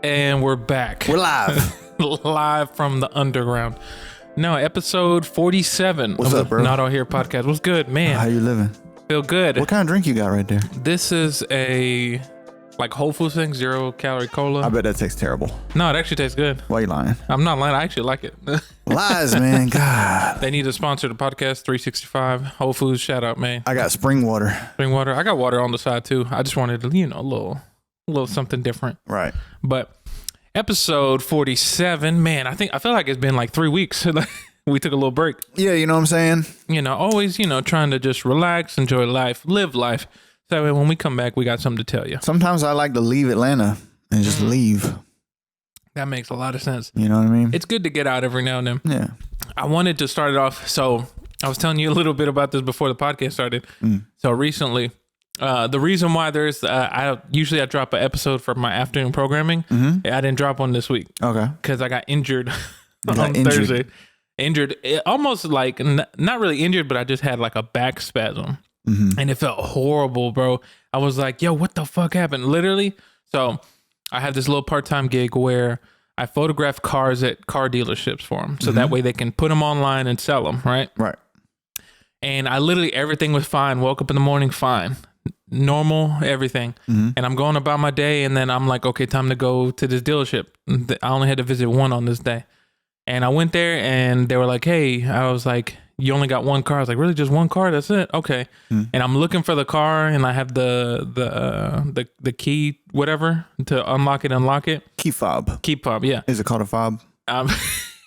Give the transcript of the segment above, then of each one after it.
And we're back. We're live. Live from the underground. No, episode 47 What's of up, the bro? Not All Here podcast. What's good, man? How you living? Feel good. What kind of drink you got right there? This is a Whole Foods thing, 0-calorie cola. I bet that tastes terrible. No, it actually tastes good. Why you lying? I'm not lying. I actually like it. Lies, man. God. They need to sponsor the podcast. 365 Whole Foods. Shout out, man. I got spring water. Spring water. I got water on the side too. I just wanted to, a little something different. Right. But episode 47, man, I feel like it's been like 3 weeks. We took a little break. Yeah, you know what I'm saying? Always, trying to just relax, enjoy life, live life. So that way when we come back, we got something to tell you. Sometimes I like to leave Atlanta and just leave. That makes a lot of sense. You know what I mean? It's good to get out every now and then. Yeah. I wanted to start it off. So I was telling you a little bit about this before the podcast started. So recently, the reason why there's, I usually drop an episode for my afternoon programming. I didn't drop one this week. Okay. Because I got injured on Thursday. Injured, almost like, not really injured, but I just had like a back spasm. And it felt horrible, bro. I was like, yo, what the fuck happened? Literally. So I have this little part-time gig where I photograph cars at car dealerships for them. So that way they can put them online and sell them, right? Right. And I literally, everything was fine. Woke up in the morning, fine. Normal, everything. And I'm going about my day. And then I'm like, okay, time to go to this dealership. I only had to visit one on this day. And I went there and they were like, hey, I was like, you only got one car. I was like, really, just one car? That's it? Okay. And I'm looking for the car and I have the key, whatever, to unlock it, unlock it. Key fob. Key fob, yeah. Is it called a fob? I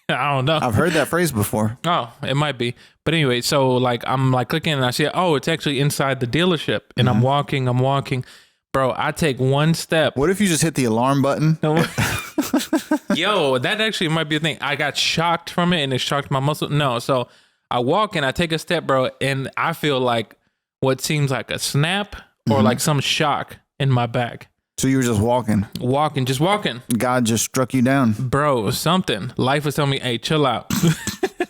don't know. I've heard that phrase before. Oh, it might be. But anyway, so like I'm like clicking and I see, oh, it's actually inside the dealership. And I'm walking. Bro, I take one step. What if you just hit the alarm button? Yo, that actually might be a thing. I got shocked from it and it shocked my muscle. No, so I walk and I take a step, bro, and I feel like what seems like a snap or like some shock in my back. So you were just walking. Just walking. God just struck you down. Bro, something. Life was telling me, hey, chill out.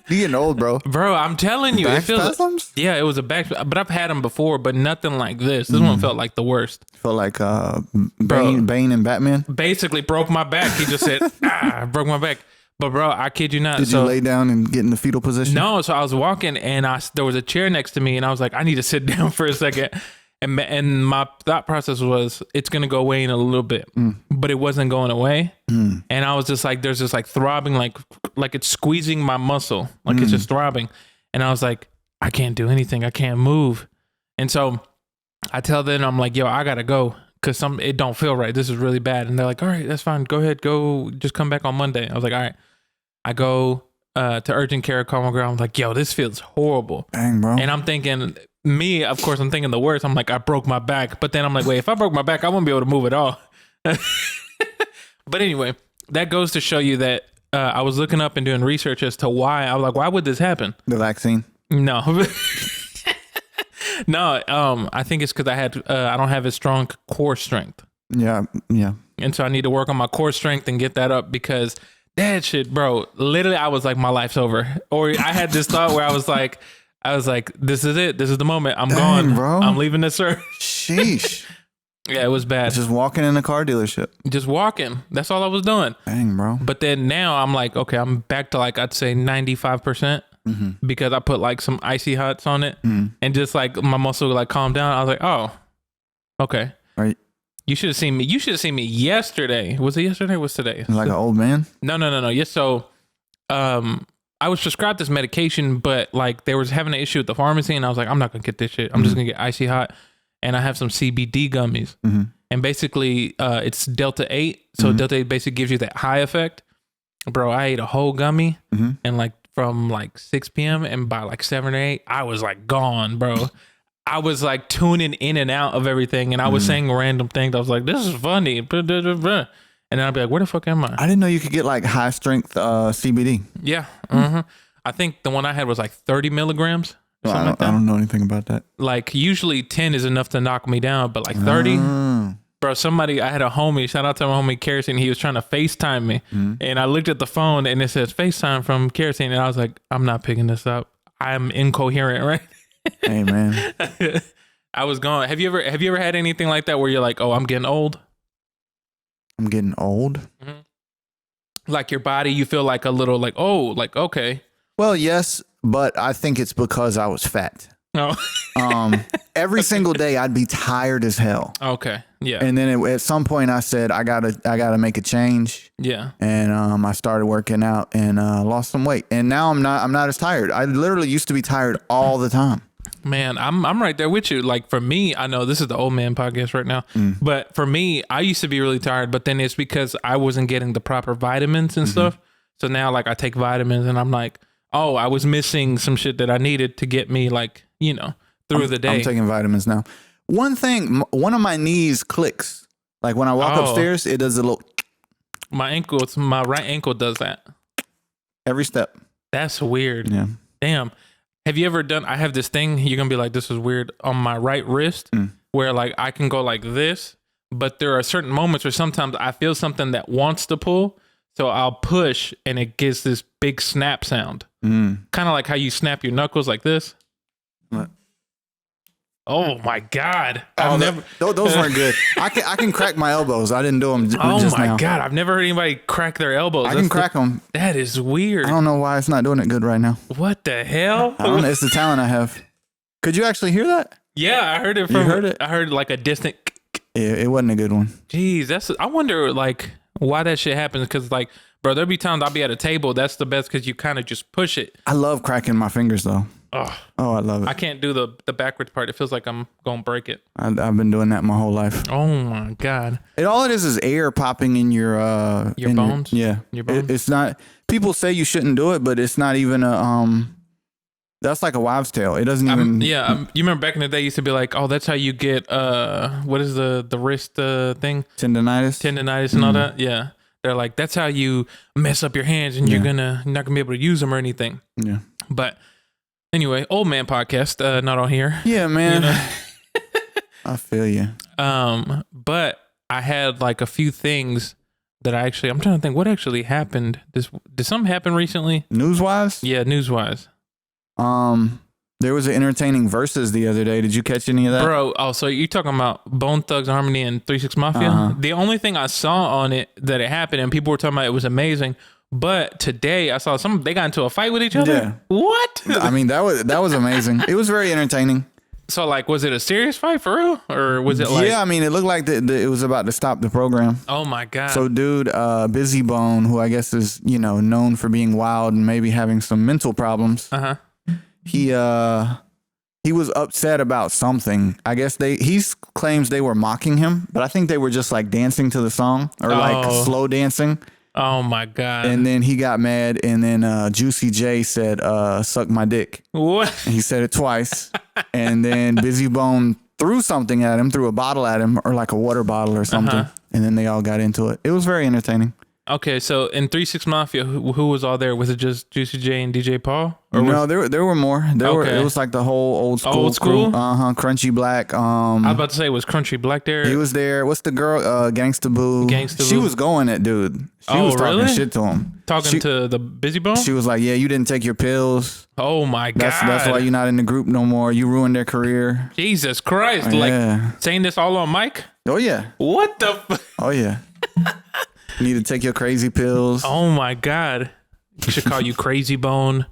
You getting old, bro. Bro, I'm telling you. Back it feels spasms? Yeah, it was a back, but I've had them before, but nothing like this. This one felt like the worst. Felt like Bane and Batman. Basically broke my back. He just said, broke my back. But bro, I kid you not. Did you lay down and get in the fetal position? No, so I was walking and there was a chair next to me and I was like, I need to sit down for a second. And my thought process was, it's going to go away in a little bit, but it wasn't going away. And I was just like, there's this like throbbing, like it's squeezing my muscle, like it's just throbbing. And I was like, I can't do anything. I can't move. And so I tell them, I'm like, yo, I got to go because it don't feel right. This is really bad. And they're like, all right, that's fine. Go ahead. Go. Just come back on Monday. I was like, all right. I go to urgent care, call my girl. I'm like, yo, this feels horrible. Dang, bro. And I'm thinking, of course, I'm thinking the worst. I'm like, I broke my back. But then I'm like, wait, if I broke my back, I wouldn't be able to move at all. But anyway, that goes to show you that I was looking up and doing research as to why. I was like, why would this happen? The vaccine? No. No, I think it's because I don't have a strong core strength. Yeah. And so I need to work on my core strength and get that up because that shit, bro, literally I was like, my life's over. Or I had this thought where I was like, this is it. This is the moment. I'm gone, bro. I'm leaving this earth. Sheesh. Yeah, it was bad. Just walking in a car dealership. Just walking. That's all I was doing. Dang, bro. But then now I'm like, okay, I'm back to like, I'd say 95% because I put like some icy hots on it and just like my muscle like calmed down. I was like, oh, okay. Right. You should have seen me. You should have seen me yesterday. Was it yesterday? What's today? Like an old man? No. Yes. So, I was prescribed this medication, but like they was having an issue at the pharmacy and I was like, I'm not going to get this shit. I'm just going to get icy hot. And I have some CBD gummies and basically, it's Delta 8. So Delta 8 basically gives you that high effect. Bro, I ate a whole gummy and like from like 6 p.m. and by like 7 or 8, I was like gone, bro. I was like tuning in and out of everything and I was saying random things. I was like, this is funny. And then I'd be like, where the fuck am I? I didn't know you could get like high strength CBD. Yeah. I think the one I had was like 30 milligrams. Or something like that. I don't know anything about that. Like usually 10 is enough to knock me down, but like 30, bro, I had a homie, shout out to my homie Kerosene. He was trying to FaceTime me and I looked at the phone and it says FaceTime from Kerosene. And I was like, I'm not picking this up. I'm incoherent, right? Hey, man. I was gone. Have you ever had anything like that where you're like, oh, I'm getting old? I'm getting old. Like your body, you feel like a little like, oh, like, okay. Well, yes, but I think it's because I was fat. No. Every single day I'd be tired as hell. Okay. Yeah. And then at some point I said, I gotta make a change. Yeah. And I started working out and lost some weight. And now I'm not as tired. I literally used to be tired all the time. Man, I'm right there with you. Like for me, I know this is the old man podcast right now, but for me, I used to be really tired, but then it's because I wasn't getting the proper vitamins and stuff. So now like I take vitamins and I'm like, oh, I was missing some shit that I needed to get me like, you know, through the day. I'm taking vitamins now. One thing, one of my knees clicks. Like when I walk upstairs, it does a little. My right ankle does that. Every step. That's weird. Yeah. Damn. Have you ever done, I have this thing, you're going to be like, this is weird, on my right wrist, where like I can go like this, but there are certain moments where sometimes I feel something that wants to pull. So I'll push and it gives this big snap sound. Kind of like how you snap your knuckles like this. What? Oh my God. Those weren't good. I can crack my elbows. I didn't do them just now. Oh my God. I've never heard anybody crack their elbows. I can crack them. That is weird. I don't know why it's not doing it good right now. What the hell? I don't know. It's the talent I have. Could you actually hear that? Yeah, I heard it from. You heard it? I heard like a distant. It wasn't a good one. Jeez, I wonder like why that shit happens. Cause like, bro, there'll be times I'll be at a table. That's the best because you kind of just push it. I love cracking my fingers though. Oh, I love it. I can't do the backwards part. It feels like I'm gonna break it. I've been doing that my whole life. Oh my God. All it is air popping in your bones. Your bones. It's not. People say you shouldn't do it, but it's not even a That's like a wives' tale. It doesn't even. You remember back in the day, used to be like, oh, that's how you get what is the wrist thing? Tendonitis and all that. Yeah, they're like, that's how you mess up your hands and you're not gonna be able to use them or anything. Yeah. But anyway, old man podcast, not on here. Yeah, man. You know? I feel you. But I had like a few things that I'm trying to think what actually happened. Did something happen recently? News-wise? Yeah, news-wise. There was an entertaining versus the other day. Did you catch any of that? Bro, so you're talking about Bone Thugs Harmony and 3 6 Mafia? Uh-huh. The only thing I saw on it that it happened and people were talking about it was amazing. But today I saw they got into a fight with each other. Yeah. What? I mean, that was amazing. It was very entertaining. So like, was it a serious fight for real? Or was it like... Yeah, I mean, it looked like it was about to stop the program. Oh my God. So dude, Busy Bone, who I guess is, known for being wild and maybe having some mental problems. Uh-huh. He was upset about something. I guess he claims they were mocking him, but I think they were just like dancing to the song or like slow dancing. Oh my God. And then he got mad and then Juicy J said, suck my dick. What? And he said it twice. And then Busy Bone threw something at him, threw a bottle at him or like a water bottle or something. Uh-huh. And then they all got into it. It was very entertaining. Okay, so in 3 6 Mafia, who was all there? Was it just Juicy J and DJ Paul? Or no, there were more. It was like the whole old school. Old school? Crew. Crunchy Black. I was about to say, was Crunchy Black there? He was there. What's the girl? Gangsta Boo. She was going at dude. She was talking shit to him. Talking to the Busy Bone? She was like, yeah, you didn't take your pills. Oh my God. That's why you're not in the group no more. You ruined their career. Jesus Christ. Like saying this all on mic? Oh yeah. What the Oh yeah. You need to take your crazy pills. Oh my God. You should call you Crazy Bone.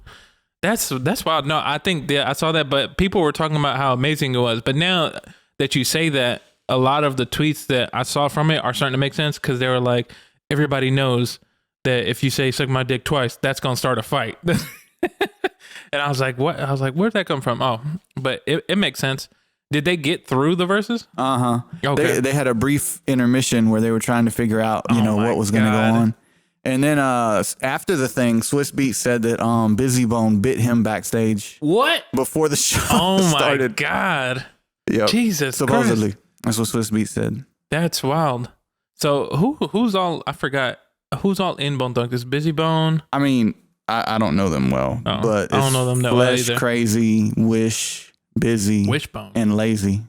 That's wild. No, I think I saw that, but people were talking about how amazing it was. But now that you say that, a lot of the tweets that I saw from it are starting to make sense because they were like, everybody knows that if you say suck my dick twice, that's going to start a fight. And I was like, what? I was like, where'd that come from? Oh, but it makes sense. Did they get through the verses? Uh-huh. Okay. They had a brief intermission where they were trying to figure out, what was going to go on. And then after the thing, Swiss Beats said that Busy Bone bit him backstage. What? Before the show Oh started. my God. Yep. Jesus Supposedly. Christ. That's what Swiss Beats said. That's wild. So who's all, I forgot, who's all in Bone Thugs? Is Busy Bone? I mean, I don't know them well, but I don't know them that well Flesh, either. Crazy, Wish, Busy, Wishbone, and Lazy.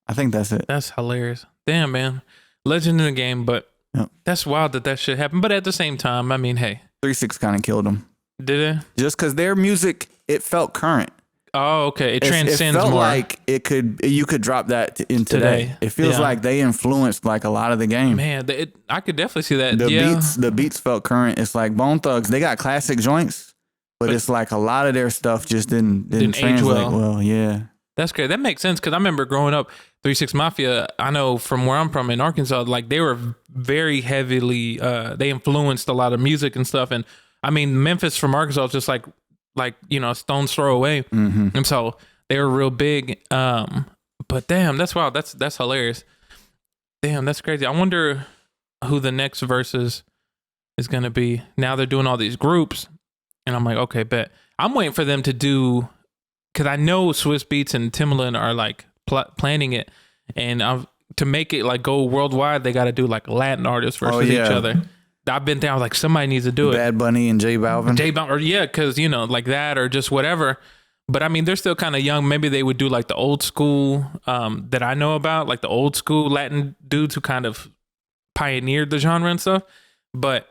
I think that's it. That's hilarious. Damn, man. Legend in the game, but that's wild that shit happened. But at the same time, I mean, hey. 3 6 kind of killed them. Did it? Just because their music, it felt current. Oh, okay. It It transcends felt more. like you could drop that in today. It feels like they influenced like a lot of the game. Man, I could definitely see that. The beats felt current. It's like Bone Thugs. They got classic joints, but it's like a lot of their stuff just didn't translate age well. Yeah. That's great. That makes sense because I remember growing up, 3 6 Mafia. I know from where I'm from in Arkansas, like they were very heavily. They influenced a lot of music and stuff. And I mean, Memphis from Arkansas is just like a stone's throw away. Mm-hmm. And so they were real big. But damn, that's wild. That's hilarious. Damn, that's crazy. I wonder who the next versus is gonna be. Now they're doing all these groups, and I'm like, okay, bet. I'm waiting for them to do. Because I know Swiss Beats and Timbaland are like planning it, and to make it like go worldwide, they got to do like Latin artists versus each other. I've been down like somebody needs to do it. Bad Bunny and J Balvin. Or because like that or just whatever. But I mean, they're still kind of young. Maybe they would do like the old school that I know about, like the old school Latin dudes who kind of pioneered the genre and stuff. But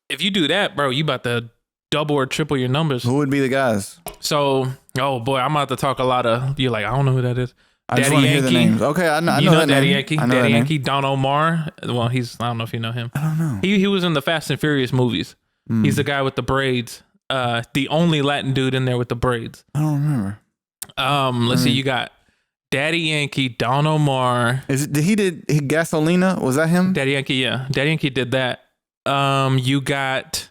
if you do that, bro, you about to double or triple your numbers. Who would be the guys? So, oh boy, I'm about to talk a lot of. You're like, I don't know who that is. I just want to hear the names. Okay, I know that Daddy name. Yankee. I know Daddy that Yankee. Don Omar. Well, I don't know if you know him. I don't know. He was in the Fast and Furious movies. He's the guy with the braids. The only Latin dude in there with the braids. I don't remember. Let's see. You got Daddy Yankee, Don Omar. Did Gasolina? Was that him? Daddy Yankee, yeah. Daddy Yankee did that. You got.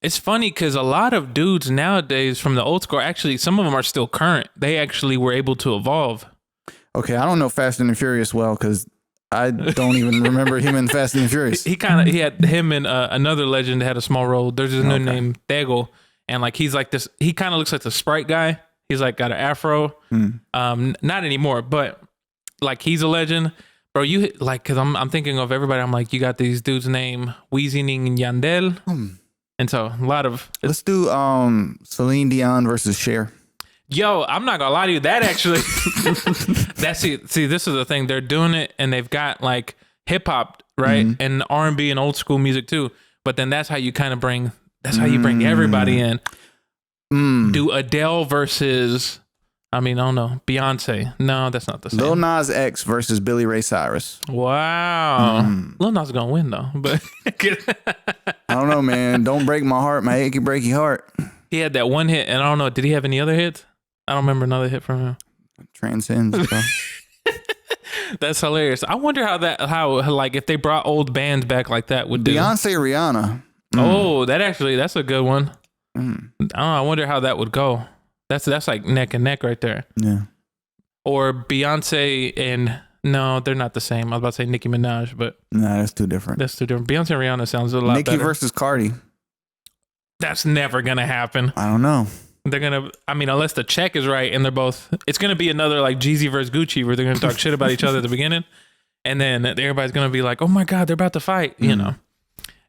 It's funny because a lot of dudes nowadays from the old school, actually, some of them are still current. They actually were able to evolve. Okay, I don't know Fast and the Furious well because I don't even remember him in Fast and the Furious. He had him and another legend that had a small role. There's this new name, Tego, and like he's like this. He kind of looks like the Sprite guy. He's like got an afro. Not anymore, but like he's a legend, bro. You like because I'm thinking of everybody. I'm like, you got these dudes named Weezy and Yandel. And so a lot of let's do Celine Dion versus Cher. Yo, I'm not gonna lie to you. That actually, see, this is the thing. They're doing it, and they've got like hip hop, right, and R&B and old school music too. But then that's how you kind of bring. That's how you bring everybody in. Do Adele versus, I don't know, Beyonce. No, that's not the same. Lil Nas X versus Billy Ray Cyrus. Wow. Lil Nas is gonna win though, but I don't know, man. Don't break my heart, my achy breaky heart. He had that one hit, and I don't know. Did he have any other hits? I don't remember another hit from him. Transcends, bro. That's hilarious. I wonder how like if they brought old bands back like that would do. Beyonce, Rihanna. Oh, that's a good one. I wonder how that would go. That's like neck and neck right there. Yeah. Or Beyonce and no, they're not the same. I was about to say Nicki Minaj, but nah, that's too different. That's too different. Beyonce and Rihanna sounds a lot better. Nicki versus Cardi. That's never gonna happen. I don't know. They're gonna. Unless the check is right and they're both. It's gonna be another like Jeezy versus Gucci where they're gonna talk shit about each other at the beginning, and then everybody's gonna be like, "Oh my god, they're about to fight." You know,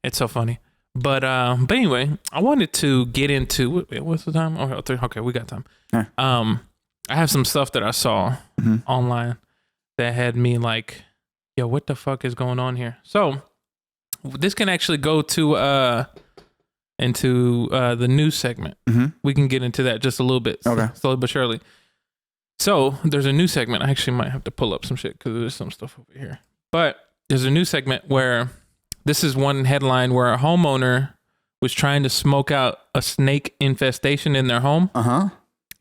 it's so funny. But anyway, I wanted to get into what's the time? Oh, okay, we got time. Yeah. I have some stuff that I saw online that had me like, "Yo, what the fuck is going on here?" So this can actually go to into the news segment. We can get into that just a little bit, slowly but surely. So there's a new segment. I actually might have to pull up some shit because there's some stuff over here. But there's a new segment where this is one headline where a homeowner was trying to smoke out a snake infestation in their home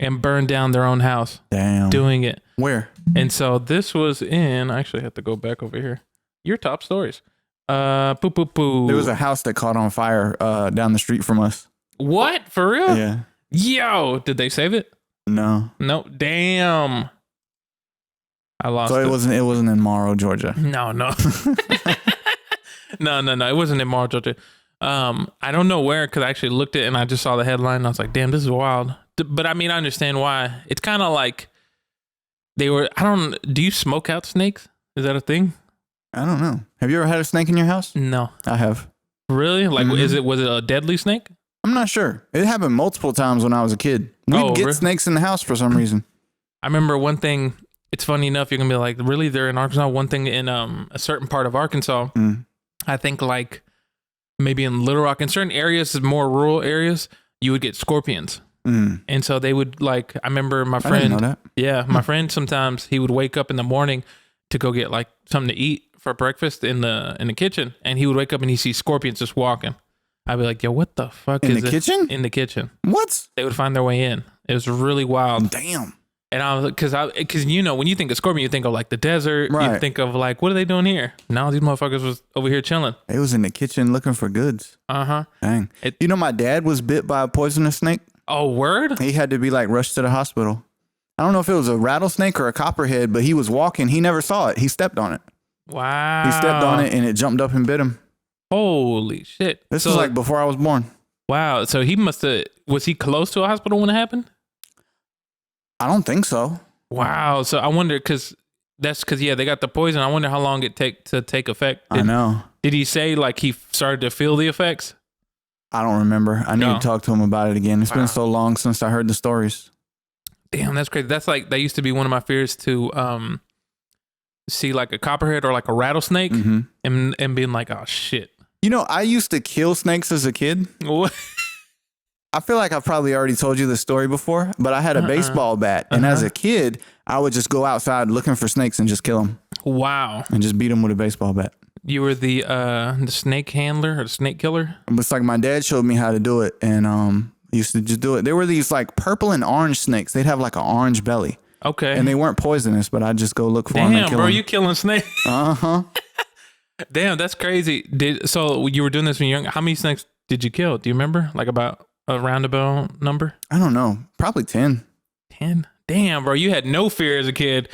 and burn down their own house. Damn. Doing it. Where? And so this was in, I actually have to go back over here. Your top stories. There was a house that caught on fire down the street from us. What? For real? Yeah. Yo, did they save it? No. Damn. I lost it. So it wasn't in Morrow, Georgia. No. No. It wasn't in Morrow, Georgia. I don't know where because I actually looked at it and I just saw the headline and I was like, damn, this is wild. But I understand why. It's kind of like do you smoke out snakes? Is that a thing? I don't know. Have you ever had a snake in your house? No. I have. Really? Like, was it a deadly snake? I'm not sure. It happened multiple times when I was a kid. We'd get snakes in the house for some reason. I remember one thing. It's funny enough. You're going to be like, really? They're in Arkansas? One thing in a certain part of Arkansas, I think like maybe in Little Rock, in certain areas, more rural areas, you would get scorpions. And so they would like, I remember my I didn't know friend, that. my friend, sometimes he would wake up in the morning to go get like something to eat for breakfast in the kitchen. And he would wake up and he sees scorpions just walking. I'd be like, yo, what the fuck In is the it? kitchen? In the kitchen. What? They would find their way in. It was really wild. Damn. And I was, cause you know, when you think of scorpion, you think of like the desert. Right. You think of like, what are they doing here? Now these motherfuckers was over here chilling. They was in the kitchen looking for goods. Uh-huh. Dang. You know, my dad was bit by a poisonous snake. Oh, word? He had to be like rushed to the hospital. I don't know if it was a rattlesnake or a copperhead, but he was walking. He never saw it. He stepped on it. Wow. He stepped on it and it jumped up and bit him. Holy shit. This is like before I was born. Wow. So he was he close to a hospital when it happened? I don't think so. Wow. So I wonder, cause they got the poison. I wonder how long it take to take effect. I know. Did he say like he started to feel the effects? I don't remember. I need to talk to him about it again. It's been so long since I heard the stories. Damn, that's crazy. That's like, that used to be one of my fears to see like a copperhead or like a rattlesnake and being like, oh shit. You know, I used to kill snakes as a kid. What? I feel like I've probably already told you this story before, but I had a baseball bat. And as a kid, I would just go outside looking for snakes and just kill them. Wow. And just beat them with a baseball bat. You were the snake handler or the snake killer? It's like my dad showed me how to do it and used to just do it. There were these like purple and orange snakes. They'd have like an orange belly. Okay. And they weren't poisonous, but I'd just go look for them and kill bro, them. you killing snakes? Uh-huh. Damn, that's crazy. So you were doing this when you were young. How many snakes did you kill? Do you remember? Like about a roundabout number? I don't know. Probably 10. 10? Damn, bro, you had no fear as a kid.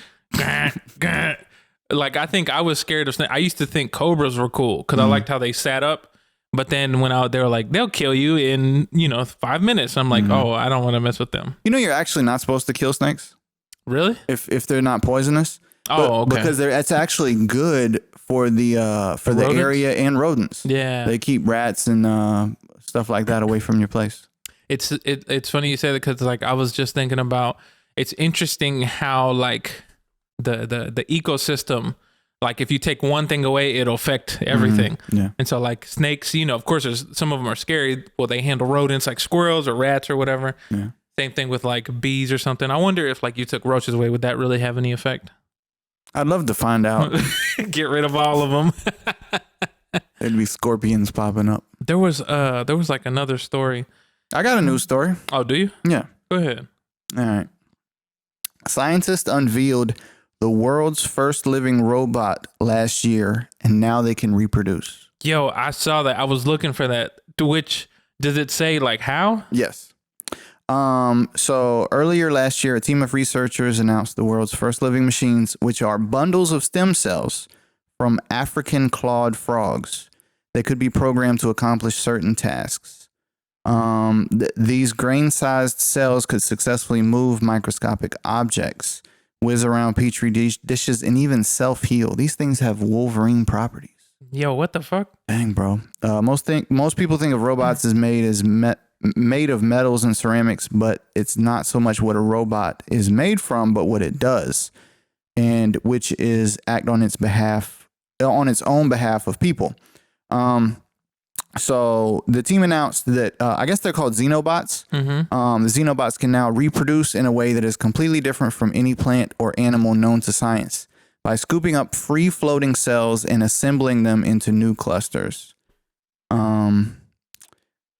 Like, I think I was scared of snakes. I used to think cobras were cool because I liked how they sat up. But then when they were like, they'll kill you in, 5 minutes. I'm like, oh, I don't want to mess with them. You know, you're actually not supposed to kill snakes. Really? If they're not poisonous. Oh, okay. Because it's actually good for the area and rodents. Yeah. They keep rats and stuff like that away from your place. It's funny you say that because like I was just thinking about, it's interesting how like the ecosystem, like if you take one thing away, it'll affect everything. Yeah. And so like snakes, of course some of them are scary. Well, they handle rodents like squirrels or rats or whatever. Yeah. Same thing with like bees or something. I wonder if like you took roaches away, would that really have any effect? I'd love to find out. Get rid of all of them. There'd be scorpions popping up. There was like another story. I got a news story. Oh, do you? Yeah. Go ahead. All right. Scientists unveiled the world's first living robot last year, and now they can reproduce. Yo, I saw that. I was looking for that. To which, does it say like how? Yes. So earlier last year, a team of researchers announced the world's first living machines, which are bundles of stem cells from African clawed frogs that could be programmed to accomplish certain tasks. These grain-sized cells could successfully move microscopic objects, whiz around petri dishes, and even self-heal. These things have Wolverine properties. Yo, what the fuck? Dang, bro. Most people think of robots as made of metals and ceramics, but it's not so much what a robot is made from, but what it does, and which is act on its own behalf of people. So the team announced that I guess they're called xenobots. The xenobots can now reproduce in a way that is completely different from any plant or animal known to science by scooping up free floating cells and assembling them into new clusters.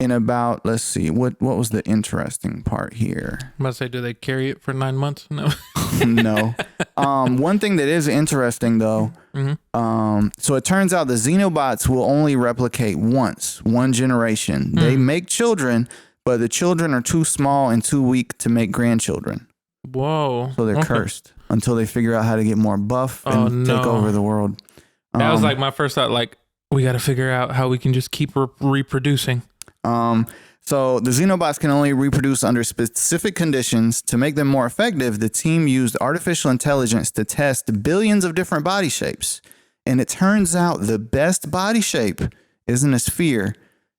In about, let's see, what was the interesting part here? I'm about to say, do they carry it for 9 months? No. No. One thing that is interesting though, so it turns out the xenobots will only replicate once, one generation. They make children, but the children are too small and too weak to make grandchildren. Whoa. So they're cursed until they figure out how to get more buff and take over the world. That was like my first thought, like, we got to figure out how we can just keep reproducing. So the xenobots can only reproduce under specific conditions. To make them more effective, the team used artificial intelligence to test billions of different body shapes. And it turns out the best body shape isn't a sphere.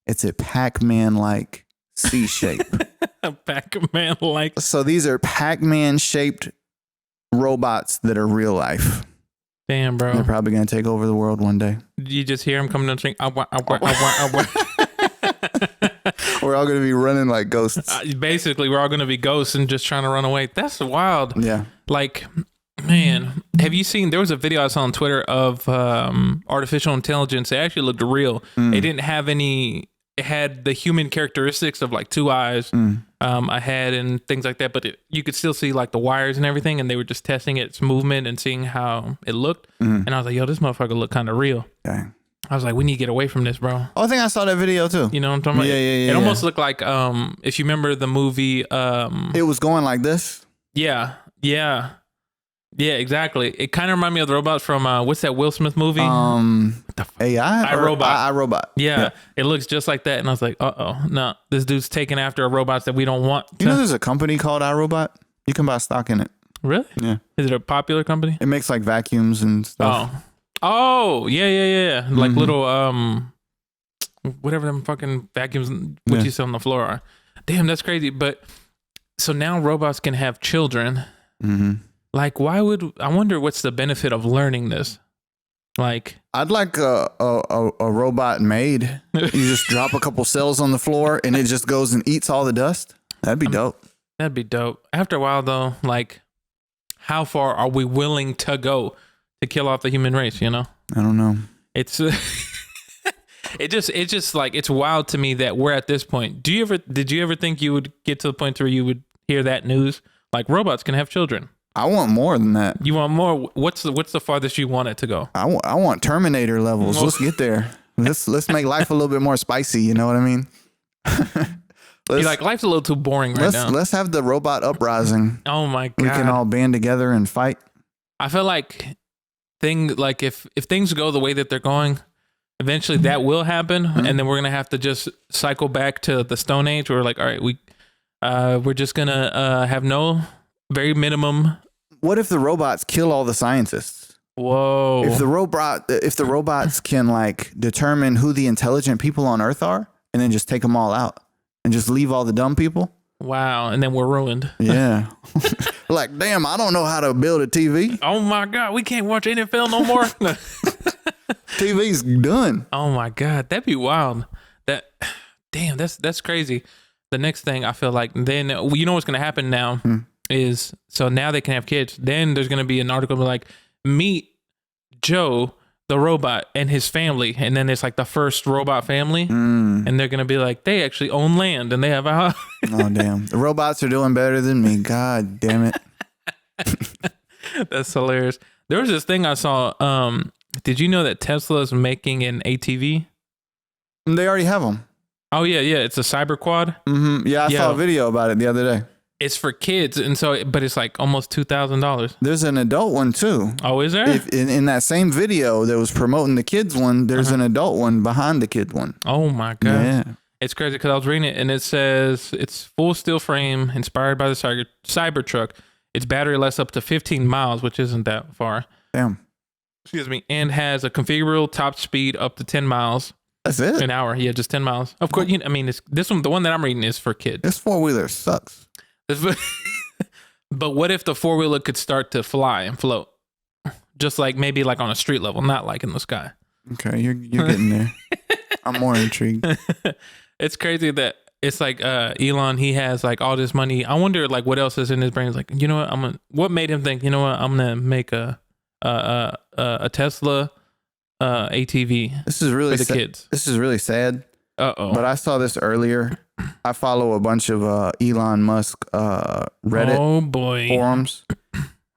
It's a Pac-Man-like C shape. A Pac-Man-like. So these are Pac-Man shaped robots that are real life. Damn, bro. They're probably going to take over the world one day. You just hear them coming down the street. We're all gonna be running like ghosts. Basically, we're all gonna be ghosts and just trying to run away. That's wild. Yeah. Like, man, have you seen? There was a video I saw on Twitter of artificial intelligence. It actually looked real. It didn't have any. It had the human characteristics of like 2 eyes, a head, and things like that. But you could still see like the wires and everything. And they were just testing its movement and seeing how it looked. And I was like, yo, this motherfucker look kind of real. Dang. I was like, we need to get away from this, bro. Oh, I think I saw that video too. You know what I'm talking about? Yeah. It almost looked like if you remember the movie. It was going like this. Yeah, exactly. It kind of reminded me of the robots from what's that Will Smith movie? AI? iRobot. Yeah, it looks just like that. And I was like, no, this dude's taking after robots that we don't want. You know, there's a company called iRobot. You can buy stock in it. Really? Yeah. Is it a popular company? It makes like vacuums and stuff. Oh, yeah. Like little whatever them fucking vacuums what you see on the floor are. Damn, that's crazy. But so now robots can have children. Like, I wonder what's the benefit of learning this? Like, I'd like a robot maid. You just drop a couple cells on the floor and it just goes and eats all the dust. That'd be dope. That'd be dope. After a while though, like, how far are we willing to go to kill off the human race, you know? I don't know. It's it's just like, it's wild to me that we're at this point. Did you ever think you would get to the point where you would hear that news? Like, robots can have children. I want more than that. You want more? What's the farthest you want it to go? I want Terminator levels. Let's get there. Let's make life a little bit more spicy. You know what I mean? You're like, life's a little too boring right now. Let's have the robot uprising. Oh my God. We can all band together and fight. I feel like if things go the way that they're going, eventually that will happen. And then we're going to have to just cycle back to the Stone Age where we're like, all right, we're just going to have no very minimum. What if the robots kill all the scientists? Whoa. If the robots can like determine who the intelligent people on Earth are and then just take them all out and just leave all the dumb people. Wow. And then we're ruined. Yeah. Like, damn, I don't know how to build a TV. Oh my God. We can't watch NFL no more. TV's done. Oh my God. That'd be wild. Damn, that's crazy. The next thing I feel like, then you know what's going to happen now is, so now they can have kids. Then there's going to be an article like, meet Joe, the robot, and his family. And then it's like the first robot family. And they're going to be like, they actually own land and they have a house. Oh, damn. The robots are doing better than me. God damn it. That's hilarious. There was this thing I saw. Did you know that Tesla is making an ATV? They already have them. Oh, yeah. It's a cyber quad. Yeah, I saw a video about it the other day. It's for kids, and so, but it's like almost $2,000. There's an adult one too. Oh, is there? In that same video that was promoting the kids one, there's an adult one behind the kid one. Oh my God. Yeah. It's crazy because I was reading it and it says it's full steel frame inspired by the Cybertruck. It's battery lasts up to 15 miles, which isn't that far. Damn. Excuse me. And has a configurable top speed up to 10 miles. That's it? An hour. Yeah, just 10 miles. Of course, I mean, this one, the one that I'm reading is for kids. This four-wheeler sucks. But what if the four-wheeler could start to fly and float? Just like maybe like on a street level, not like in the sky. Okay, you're getting there. I'm more intrigued. It's crazy that it's like Elon, he has like all this money. I wonder like what else is in his brain. He's like, you know what? What made him think, you know what? I'm gonna make a Tesla ATV. This is really for the kids. This is really sad. But I saw this earlier. I follow a bunch of Elon Musk Reddit forums.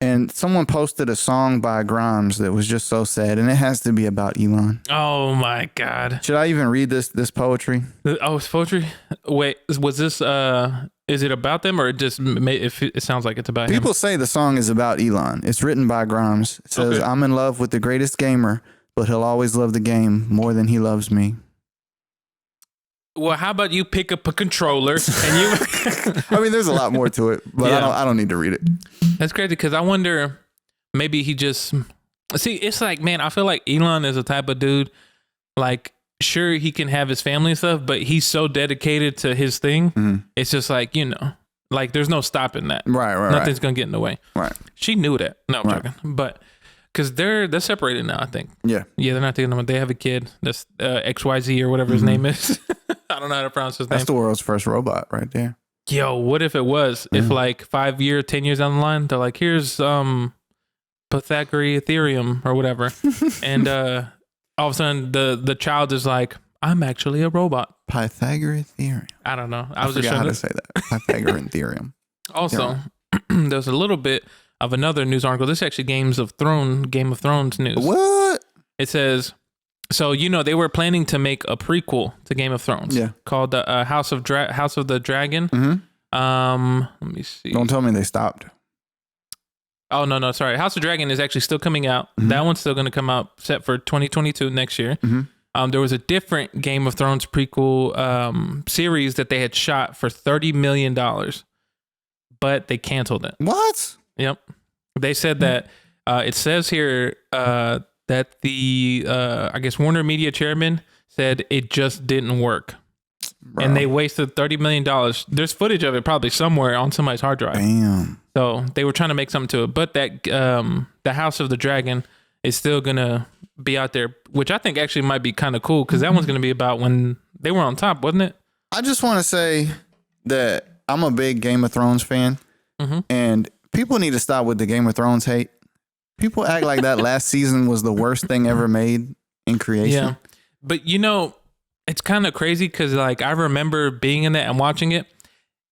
And someone posted a song by Grimes that was just so sad, and it has to be about Elon. Oh my God! Should I even read this poetry? Oh, it's poetry. Wait, was this? Is it about them, or it sounds like it's about him? People say the song is about Elon. It's written by Grimes. It says, "I'm in love with the greatest gamer, but he'll always love the game more than he loves me." Well, how about you pick up a controller and you? I mean, there's a lot more to it, but yeah. I don't need to read it. That's crazy because I wonder, maybe he just see. It's like, man, I feel like Elon is a type of dude. Like, sure, he can have his family and stuff, but he's so dedicated to his thing. Mm-hmm. It's just like, like there's no stopping that. Right. Nothing's gonna get in the way. Right. She knew that. No, I'm joking. But because they're separated now. I think. Yeah. Yeah, they're not together. They have a kid. That's XYZ or whatever his name is. I don't know how to pronounce his name. That's the world's first robot right there. Yo, what if it was? If like 5 years, 10 years down the line, they're like, here's Pythagorean Ethereum or whatever, and all of a sudden the child is like, I'm actually a robot. Pythagorean theorem. I don't know. I forgot how to say that. Pythagorean theorem. Also, there's a little bit of another news article. This is actually Game of Thrones news. What? It says, so they were planning to make a prequel to Game of Thrones. Yeah. Called the House of the Dragon. Let me see. Don't tell me they stopped. Oh no, sorry. House of Dragon is actually still coming out. That one's still going to come out, set for 2022 next year. There was a different Game of Thrones prequel series that they had shot for $30 million, but they canceled it. What? Yep. They said that it says here that the I guess Warner Media chairman said it just didn't work. Bro. And they wasted $30 million. There's footage of it probably somewhere on somebody's hard drive. Damn. So they were trying to make something to it, but that the House of the Dragon is still gonna be out there, which I think actually might be kind of cool because that one's gonna be about when they were on top, wasn't it? I just want to say that I'm a big Game of Thrones fan, and people need to stop with the Game of Thrones hate. People act like that last season was the worst thing ever made in creation. Yeah, but it's kind of crazy because like I remember being in that and watching it.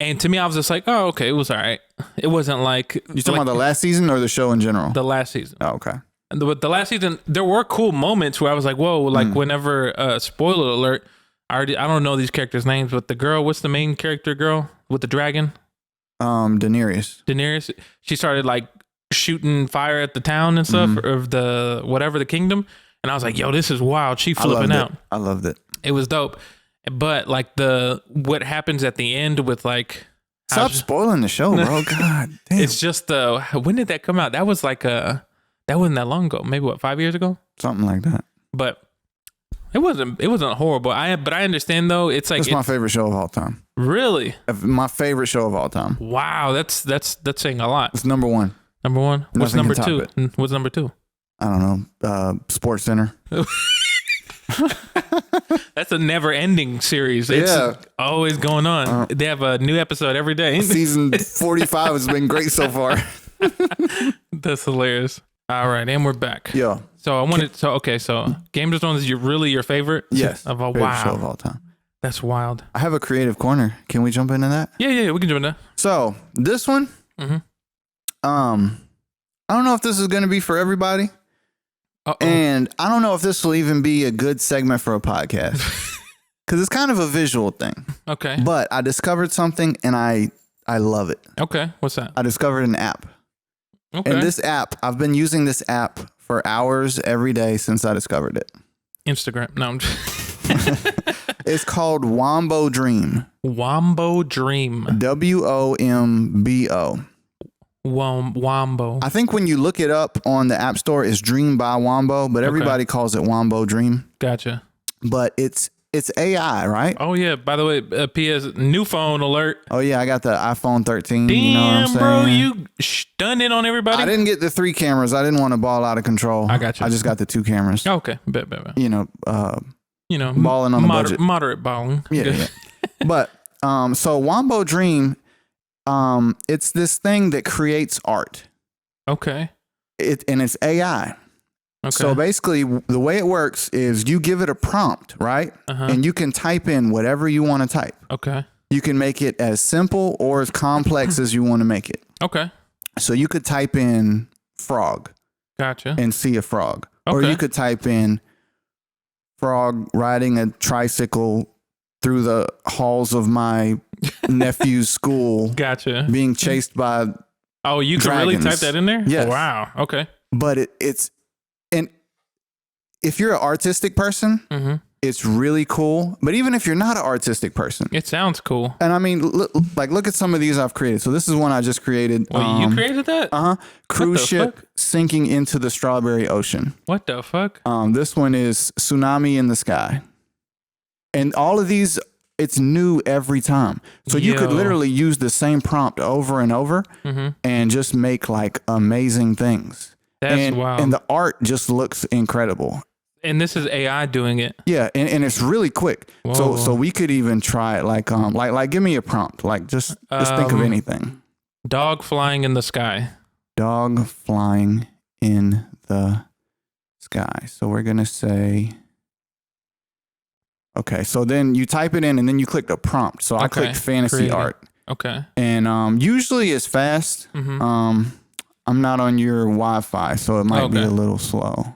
And to me, I was just like, oh, okay, it was all right. It wasn't like... You talking about the last season or the show in general? The last season. Oh, okay. And the last season, there were cool moments where I was like, whoa, like whenever, spoiler alert, I don't know these characters' names, but the girl, what's the main character girl with the dragon? Daenerys. She started like shooting fire at the town and stuff of the kingdom. And I was like, yo, this is wild. She flipping out. I loved it. It was dope. But like what happens at the end with like stop spoiling the show, bro. God damn. It's just when did that come out? That was like that wasn't that long ago. Maybe 5 years ago? Something like that. But it wasn't horrible. But I understand though. It's like it's my favorite show of all time. Really? My favorite show of all time. Wow, that's saying a lot. It's number one. Number one? What's number two? What's number two? I don't know. Sports Center. That's a never-ending series. It's always going on. They have a new episode every day. Season 45 has been great so far. That's hilarious. All right, and we're back. Yeah. So so Game of Thrones is really your favorite? Yes. Of all, favorite show of all time. That's wild. I have a creative corner. Can we jump into that? Yeah, we can jump into that. So this one, I don't know if this is going to be for everybody. And I don't know if this will even be a good segment for a podcast because it's kind of a visual thing. Okay. But I discovered something and I love it. Okay. What's that? I discovered an app. Okay. And this app, I've been using this app for hours every day since I discovered it. Instagram. No, I'm just It's called WOMBO Dream. WOMBO Dream. WOMBO. Wombo. I think when you look it up on the App Store, it's Dream by Wombo, but everybody calls it WOMBO Dream. Gotcha. But it's AI, right? Oh yeah. By the way, PS new phone alert. Oh yeah, I got the iPhone 13. Damn, you know what I'm saying? Bro, you stunning on everybody. I didn't get the 3 cameras. I didn't want to ball out of control. I got you. I just got the 2 cameras. Okay, bet. Balling on a budget. Moderate balling. Yeah. But so WOMBO Dream. It's this thing that creates art. Okay. And it's AI. Okay. So basically the way it works is you give it a prompt, right? And you can type in whatever you want to type. Okay. You can make it as simple or as complex as you want to make it. Okay. So you could type in frog. Gotcha. And see a frog. Okay. Or you could type in frog riding a tricycle through the halls of my nephew's school. Gotcha. Being chased by you can really type that in there? Yes. Wow. Okay. But it's and if you're an artistic person, it's really cool. But even if you're not an artistic person, it sounds cool. And I mean, look at some of these I've created. So this is one I just created. Wait, you created that? Cruise ship sinking into the strawberry ocean. What the fuck? This one is tsunami in the sky. And all of these, it's new every time. So you could literally use the same prompt over and over and just make like amazing things. That's wild. And the art just looks incredible. And this is AI doing it. Yeah, and it's really quick. Whoa. So we could even try it like give me a prompt. Like just think of anything. Dog flying in the sky. Dog flying in the sky. So we're gonna say. Okay, so then you type it in and then you click the prompt. So I clicked fantasy art. Okay. And usually it's fast. Mm-hmm. I'm not on your Wi-Fi, so it might be a little slow.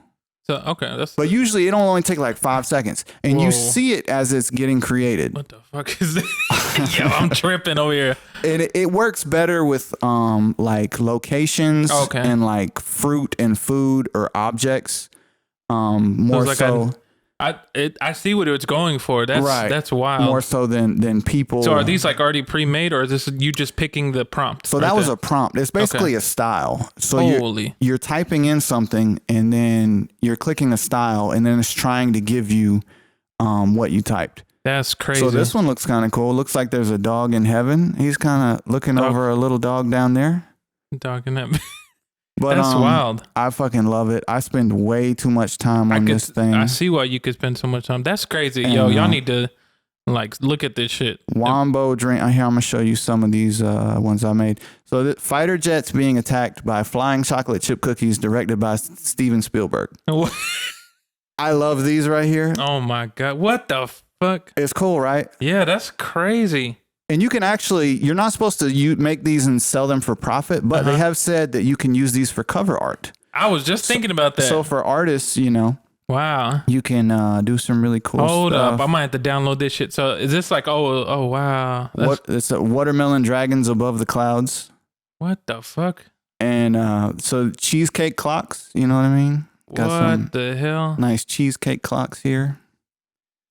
So but usually it'll only take like 5 seconds, and you see it as it's getting created. What the fuck is that? Yo, I'm tripping over here. And it works better with like locations and like fruit and food or objects. More like so. I see what it's going for. That's wild. More so than people. So are these like already pre-made, or is this you just picking the prompt? So that was a prompt. It's basically a style. So you're typing in something and then you're clicking a style and then it's trying to give you what you typed. That's crazy. So this one looks kind of cool. Looks like there's a dog in heaven. He's kind of looking over a little dog down there. Dog in heaven. But that's wild. I fucking love it. I spend way too much time on this thing. I see why you could spend so much time. That's crazy. And, y'all need to like look at this shit. Wombo Dream. Here, I'm gonna show you some of these ones I made. So fighter jets being attacked by flying chocolate chip cookies, directed by Steven Spielberg. I love these right here. Oh my God. What the fuck? It's cool, right? Yeah, that's crazy. And you can you're not supposed to make these and sell them for profit, but they have said that you can use these for cover art. I was just thinking about that. So for artists, wow, you can do some really cool stuff. Hold up, I might have to download this shit. So is this like, oh wow. It's a watermelon dragons above the clouds. What the fuck? And so cheesecake clocks, you know what I mean? Got what the hell? Nice cheesecake clocks here.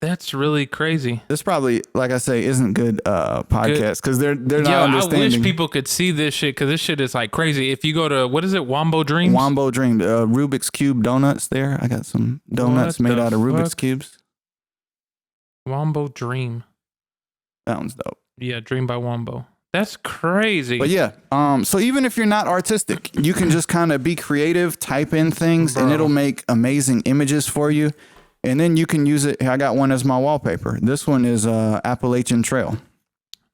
That's really crazy. This probably, like I say, isn't good podcast because they're not understanding. I wish people could see this shit because this shit is like crazy. If you go to, what is it, Wombo Dreams? Wombo Dream, Rubik's Cube donuts there. I got some donuts made out of Rubik's Cubes. Wombo Dream. That one's dope. Yeah, Dream by Wombo. That's crazy. But yeah, so even if you're not artistic, you can just kind of be creative, type in things, and it'll make amazing images for you. And then you can use it. I got one as my wallpaper. This one is Appalachian Trail.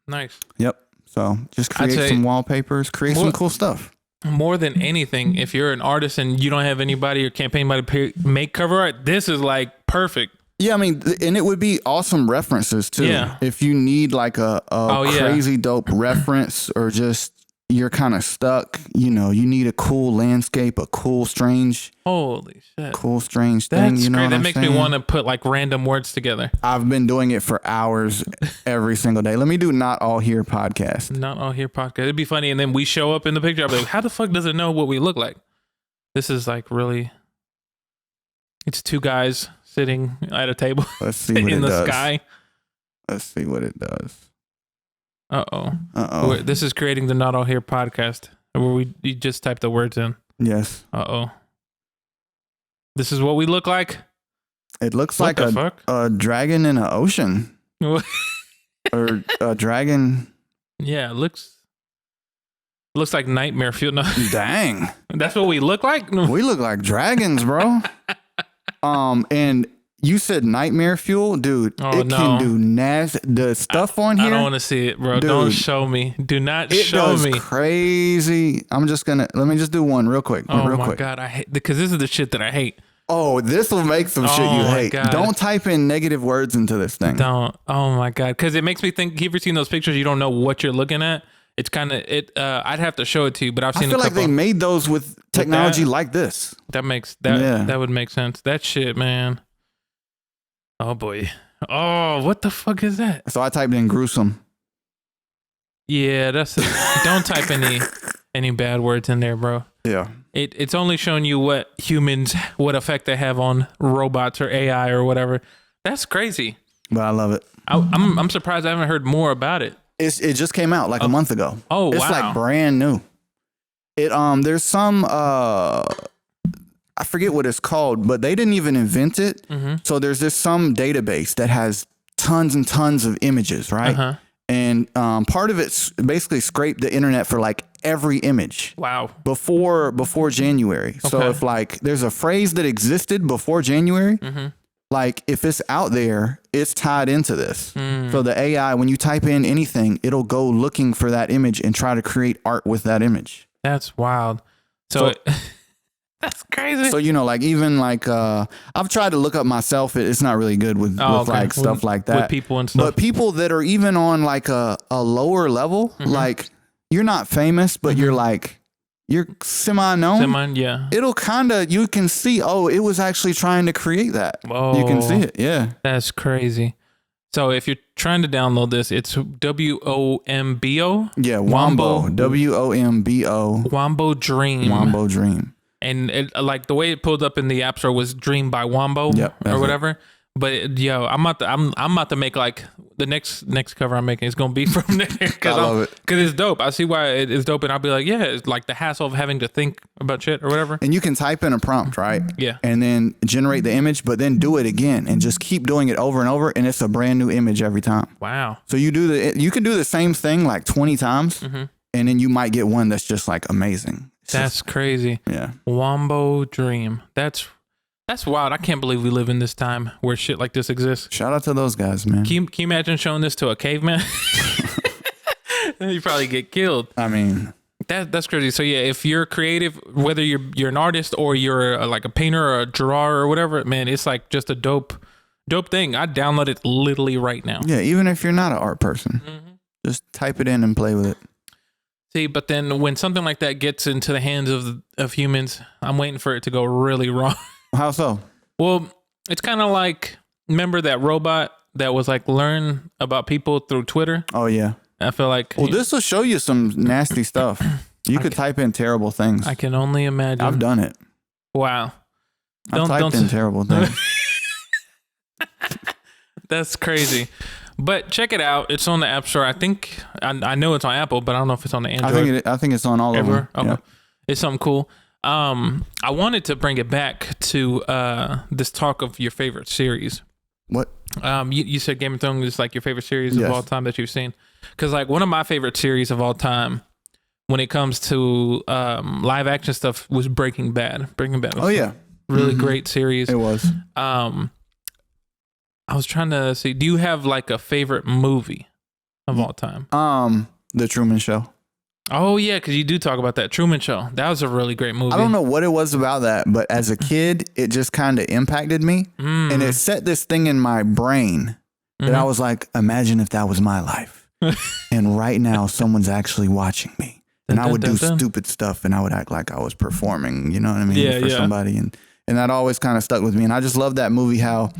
Nice. Yep. So just create some wallpapers, create some cool stuff. More than anything, if you're an artist and you don't have anybody or can't pay anybody to make cover art, this is like perfect. Yeah, I mean, and it would be awesome references too. Yeah. If you need like a crazy dope reference or just you're kind of stuck, you need a cool landscape, a cool, strange. Holy shit. Cool, strange thing. That's great. That makes me saying? want to put like random words together. I've been doing it for hours every single day. Let me do Not All Here podcast. Not All Here podcast. It'd be funny. And then we show up in the picture. I'll be like, how the fuck does it know what we look like? This is like really, it's two guys sitting at a table. Let's see what in it the does. sky. Let's see what it does. Uh-oh. This is creating the Not All Here podcast where you just type the words in. Yes. Uh-oh. This is what we look like? It looks like a dragon in an ocean. Or a dragon. Yeah, it looks like nightmare fuel. No. Dang. That's what we look like? We look like dragons, bro. And you said nightmare fuel, dude. Can do nasty. The stuff on here. I don't want to see it, bro. Dude, don't show me. Do not show me. It does crazy. Let me just do one real quick. Oh my God, I hate because this is the shit that I hate. Oh, this will make some shit you hate. God. Don't type in negative words into this thing. Don't. Oh my God, because it makes me think. You ever seen those pictures? You don't know what you're looking at. It's kind of it. I'd have to show it to you, but I've seen. I feel like they made those with technology like this. That makes that would make sense. That shit, man. Oh boy. Oh, what the fuck is that? So I typed in gruesome. Yeah, don't type any bad words in there, bro. Yeah. It's only showing you what effect they have on robots or AI or whatever. That's crazy. But I love it. I'm surprised I haven't heard more about it. It just came out like a month ago. Oh, it's like brand new. There's some I forget what it's called, but they didn't even invent it. Mm-hmm. So there's some database that has tons and tons of images, right? Uh-huh. And part of it's basically scraped the internet for like every image. Wow. Before January. So Okay. if like there's a phrase that existed before January, like if it's out there, it's tied into this. So the AI, when you type in anything, it'll go looking for that image and try to create art with that image. That's wild. So that's crazy. So, you know, like even like I've tried to look up myself. It's not really good with like stuff like that. With people and stuff. But people that are even on like a lower level, like you're not famous, but you're like, you're semi-known. Yeah. It'll kind of, you can see, oh, it was actually trying to create that. Whoa. You can see it. Yeah. That's crazy. So if you're trying to download this, it's WOMBO. Yeah. Wombo. WOMBO. Wombo Dream. Wombo Dream. And it, like the way it pulled up in the App Store was Dream by Wombo or whatever. But I'm about to make like the next cover I'm making is gonna be from there because I love it because it's dope. I see why it is dope, and I'll be like, yeah, it's like the hassle of having to think about shit or whatever. And you can type in a prompt, right? Yeah. And then generate the image, but then do it again and just keep doing it over and over, and it's a brand new image every time. Wow. So you can do the same thing like 20 times, and then you might get one that's just like amazing. That's crazy. Yeah. Wombo Dream. That's wild. I can't believe we live in this time where shit like this exists. Shout out to those guys, man. Can you imagine showing this to a caveman? You probably get killed. I mean, that's crazy. So yeah, if you're creative, whether you're an artist or you're like a painter or a drawer or whatever, man, it's like just a dope thing. I download it literally right now. Yeah, even if you're not an art person, just type it in and play with it. See, but then when something like that gets into the hands of humans, I'm waiting for it to go really wrong. How so? Well, it's kind of like, remember that robot that was like learn about people through Twitter? Oh, yeah. I feel like... Well, this will show you some nasty stuff. You could type in terrible things. I can only imagine. I've done it. Wow. I've typed in terrible things. That's crazy. But check it out. It's on the App Store. I think... I know it's on Apple, but I don't know if it's on the Android. I think it's on all everywhere. of them. Okay. Yeah. It's something cool. I wanted to bring it back to this talk of your favorite series. What? You said Game of Thrones is like your favorite series of all time that you've seen. Because like one of my favorite series of all time, when it comes to live action stuff, was Breaking Bad. Breaking Bad was really great series. It was. I was trying to see, do you have like a favorite movie of all time? The Truman Show. Oh yeah, because you do talk about that Truman Show. That was a really great movie. I don't know what it was about that, but as a kid, it just kind of impacted me, and it set this thing in my brain that I was like, imagine if that was my life, and right now someone's actually watching me, and I would do stupid stuff, and I would act like I was performing, you know what I mean, for somebody, and that always kind of stuck with me, and I just love that movie, how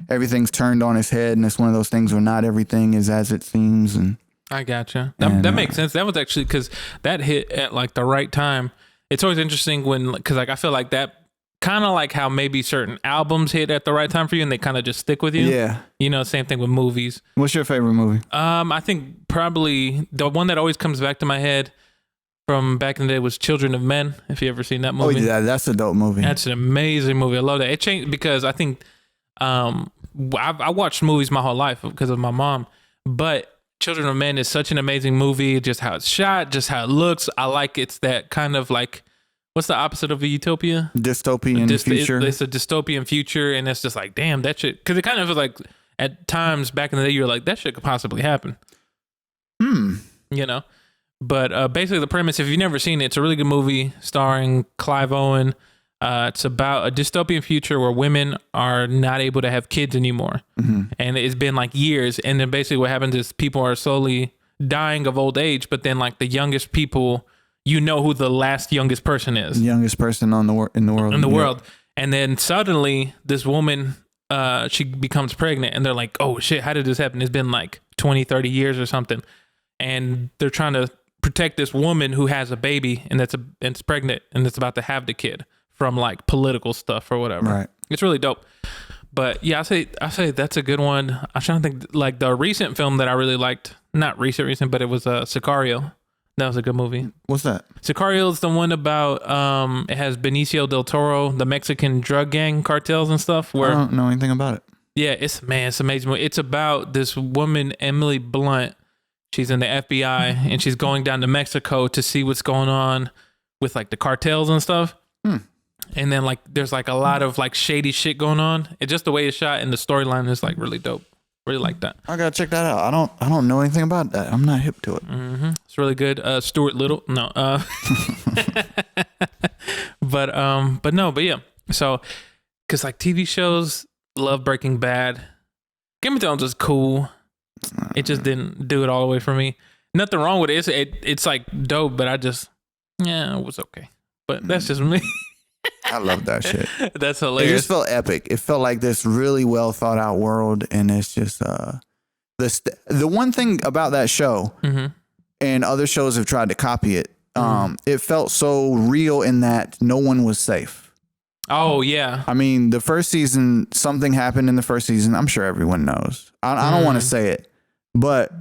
everything's turned on its head, and it's one of those things where not everything is as it seems, and I gotcha. That makes sense. That was actually because that hit at like the right time. It's always interesting because like I feel like that kind of like how maybe certain albums hit at the right time for you and they kind of just stick with you. Yeah. You know, same thing with movies. What's your favorite movie? I think probably the one that always comes back to my head from back in the day was Children of Men. If you ever seen that movie. Oh yeah, that's a dope movie. That's an amazing movie. I love that. It changed because I think I watched movies my whole life because of my mom, but Children of Men is such an amazing movie. Just how it's shot, just how it looks. I like it's that kind of like, what's the opposite of a utopia? Dystopian future. It's a dystopian future, and it's just like, damn, that shit. Because it kind of was like, at times back in the day, you're like, that shit could possibly happen. You know? But basically the premise, if you've never seen it, it's a really good movie starring Clive Owen. It's about a dystopian future where women are not able to have kids anymore. And it's been like years. And then basically what happens is people are slowly dying of old age, but then like the youngest people, you know who the last youngest person is. Youngest person in the world. And then suddenly this woman, she becomes pregnant and they're like, oh shit, how did this happen? It's been like 20, 30 years or something. And they're trying to protect this woman who has a baby and it's pregnant and it's about to have the kid from like political stuff or whatever. Right. It's really dope. But yeah, I say that's a good one. I'm trying to think like the recent film that I really liked, not recent, but it was Sicario. That was a good movie. What's that? Sicario is the one about it has Benicio del Toro, the Mexican drug gang cartels and stuff. Where I don't know anything about it. Yeah, it's amazing. It's about this woman, Emily Blunt. She's in the FBI and she's going down to Mexico to see what's going on with like the cartels and stuff. And then like there's like a lot of like shady shit going on. It's just the way it's shot and the storyline is like really dope. Really like that. I gotta check that out. I don't know anything about that. I'm not hip to it. It's really good. Stuart Little, no. But yeah. So, cause like TV shows, love Breaking Bad. Game of Thrones is cool. It just didn't do it all the way for me. Nothing wrong with it. It's like dope, but it was okay. But that's just me. I love that shit. That's It hilarious. just felt epic. It felt like this really well thought out world, and it's just the one thing about that show, and other shows have tried to copy it. It felt so real in that no one was safe. Oh yeah. I mean, the first season, something happened in the first season. I'm sure everyone knows. I don't want to say it, but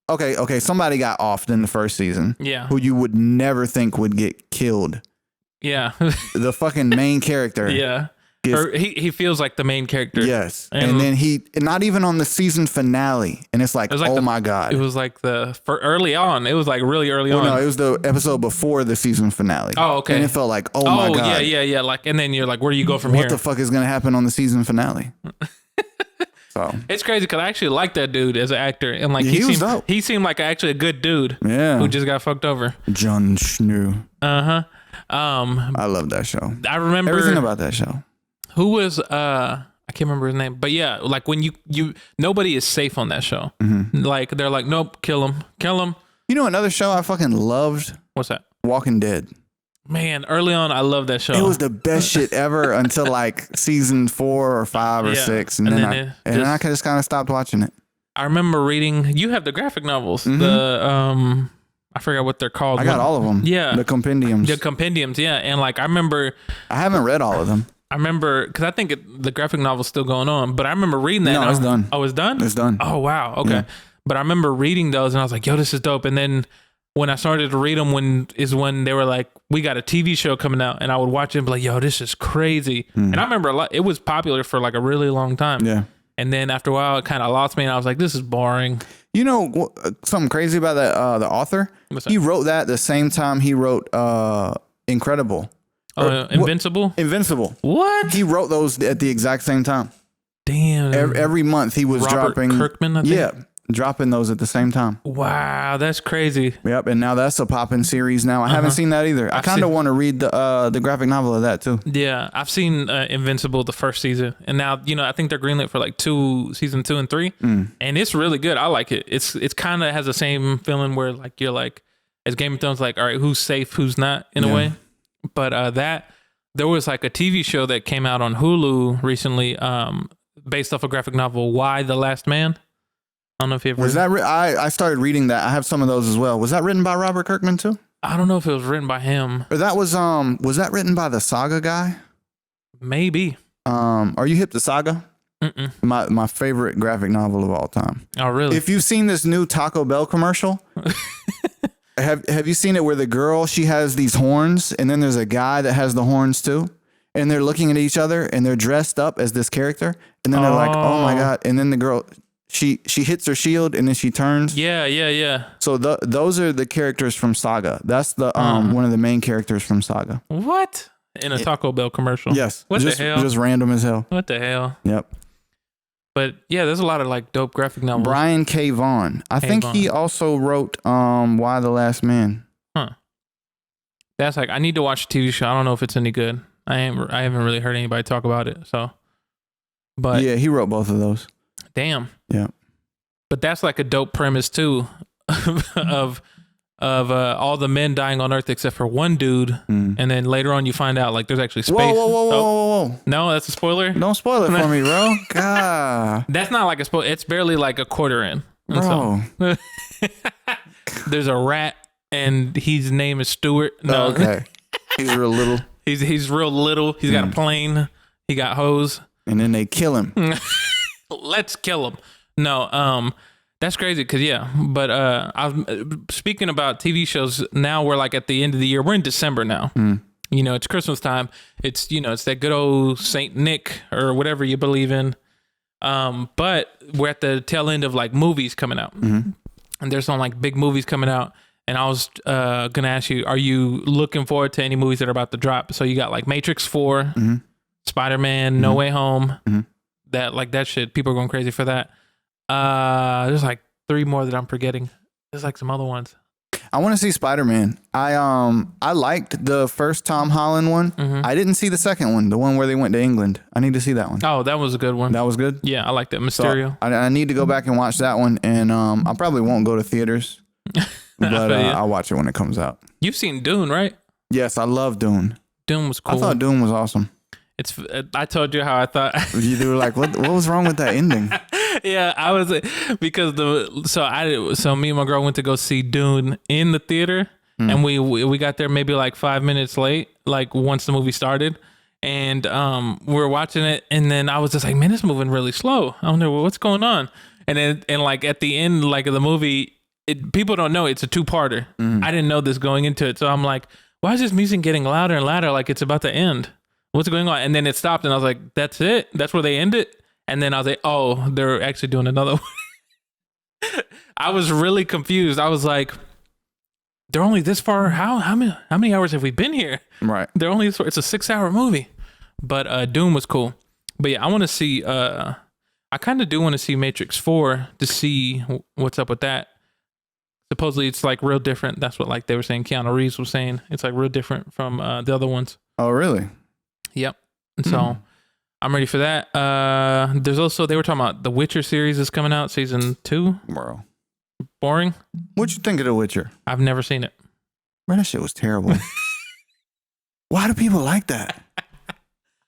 okay. Somebody got offed in the first season. Yeah. Who you would never think would get killed. Yeah. The fucking main character. Yeah. Or he feels like the main character. Yes. And then he, not even on the season finale. And it's like, oh my God. It was like for early on. It was like really early on. No, it was the episode before the season finale. Oh, okay. And it felt like, oh my God. Yeah. Like, and then you're like, where do you go from here? What the fuck is going to happen on the season finale? So it's crazy because I actually like that dude as an actor. And like, he seemed like actually a good dude. Yeah. Who just got fucked over. Jon Snow. I love that show. I remember everything about that show. Who was I can't remember his name, but yeah, like when you nobody is safe on that show. Like they're like, nope, kill him. You know another show I fucking loved? What's that? Walking Dead. Man, early on I loved that show. It was the best shit ever until like season 4 or 5 or 6, and then I just kind of stopped watching it. I remember reading. You have the graphic novels, the I forgot what they're called. I got all of them. Yeah. The compendiums. Yeah. And like, I remember. I haven't read all of them. I remember, because I think the graphic novel's still going on, but I remember reading that. No, it's done. Oh, it's done? It's done. Oh, wow. Okay. Yeah. But I remember reading those and I was like, yo, this is dope. And then when I started to read them, when they were like, we got a TV show coming out, and I would watch it and be like, yo, this is crazy. And I remember a lot, it was popular for like a really long time. Yeah. And then after a while, it kind of lost me and I was like, this is boring. You know, something crazy about that, the author? He wrote that the same time he wrote Incredible. Invincible? Invincible. What? He wrote those at the exact same time. Damn. Every month he was Robert dropping. Kirkman, I think? Yeah. Dropping those at the same time. Wow, that's crazy. Yep, and now that's a poppin' series now. I haven't seen that either. I kind of want to read the graphic novel of that too. Yeah, I've seen Invincible the first season, and now I think they're greenlit for like season 2 and 3, and it's really good. I like it. It's kind of has the same feeling where like you're like, as Game of Thrones, like, all right, who's safe, who's not in a way. But there was like a TV show that came out on Hulu recently, based off a graphic novel, Why the Last Man. I don't know if you ever was that. I started reading that. I have some of those as well. Was that written by Robert Kirkman too? I don't know if it was written by him. Or that was that written by the Saga guy? Maybe. Are you hip to Saga? Mm-mm. My favorite graphic novel of all time. Oh, really? If you've seen this new Taco Bell commercial, have you seen it where the girl, she has these horns and then there's a guy that has the horns too? And they're looking at each other and they're dressed up as this character. And then they're like, oh my God. And then the girl, she hits her shield and then she turns. Yeah. So those are the characters from Saga. That's the one of the main characters from Saga. What? In a Taco Bell commercial? Yes. What the hell? Just random as hell. What the hell? Yep. But yeah, there's a lot of like dope graphic novels. Brian K. Vaughan. I think he also wrote Why the Last Man. Huh. That's like, I need to watch a TV show. I don't know if it's any good. I haven't really heard anybody talk about it. So, but yeah, he wrote both of those. Damn. Yeah. But that's like a dope premise too, of all the men dying on Earth except for one dude, and then later on you find out like there's actually space. Whoa. No, that's a spoiler. Don't spoil it for me, bro. God. That's not like a spoiler. It's barely like a quarter in. Bro. So, there's a rat, and his name is Stuart. No, okay. He's real little. He's real little. He's got a plane. He got hose. And then they kill him. Let's kill him. No, that's crazy because but I'm speaking about TV shows. Now we're like at the end of the year. We're in December now. It's Christmas time. It's it's that good old Saint Nick or whatever you believe in. But we're at the tail end of like movies coming out. and there's some like big movies coming out. And I was gonna ask you, are you looking forward to any movies that are about to drop? So you got like Matrix 4, Mm-hmm. Spider-Man, No Way Home. Mm-hmm. That shit. People are going crazy for that. There's like 3 more that I'm forgetting. There's like some other ones. I want to see Spider-Man. I liked the first Tom Holland one. Mm-hmm. I didn't see the second one, the one where they went to England. I need to see that one. Oh, that was a good one. That was good? Yeah, I like that. Mysterio. So I need to go back and watch that one, and I probably won't go to theaters, but I'll watch it when it comes out. You've seen Dune, right? Yes, I love Dune. Dune was cool. I thought Dune was awesome. I told you how I thought. You were like, what was wrong with that ending? Yeah, I was because so me and my girl went to go see Dune in the theater, and we got there maybe like 5 minutes late, like once the movie started, and we were watching it, and then I was just like, man, it's moving really slow. I wonder what's going on, and like at the end, like of the movie, people don't know it's a 2-parter. I didn't know this going into it, so I'm like, why is this music getting louder and louder? Like it's about to end. What's going on? And then it stopped, and I was like, that's it? That's where they end it? And then I was like, oh, they're actually doing another one. I was really confused. I was like, they're only this far. How many hours have we been here? Right. They're only it's a 6-hour movie. But Doom was cool. But yeah, I want to see I kind of do want to see Matrix 4 to see what's up with that. Supposedly it's like real different. That's what like they were saying, Keanu Reeves was saying. It's like real different from the other ones. Oh, really? Yep. And so I'm ready for that. There's also, they were talking about the Witcher series is coming out, season 2. Bro. Boring. What'd you think of The Witcher? I've never seen it. Man, that shit was terrible. Why do people like that?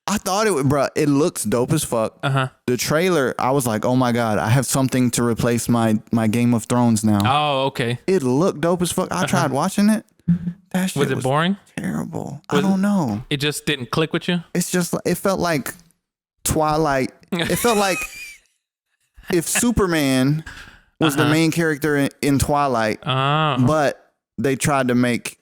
I thought it looks dope as fuck. Uh-huh. The trailer, I was like, oh my God, I have something to replace my Game of Thrones now. Oh, okay. It looked dope as fuck. I tried watching it. That shit was it boring? Terrible. I don't know. It just didn't click with you? It's just, it felt like Twilight. It felt like if Superman was the main character in Twilight, but they tried to make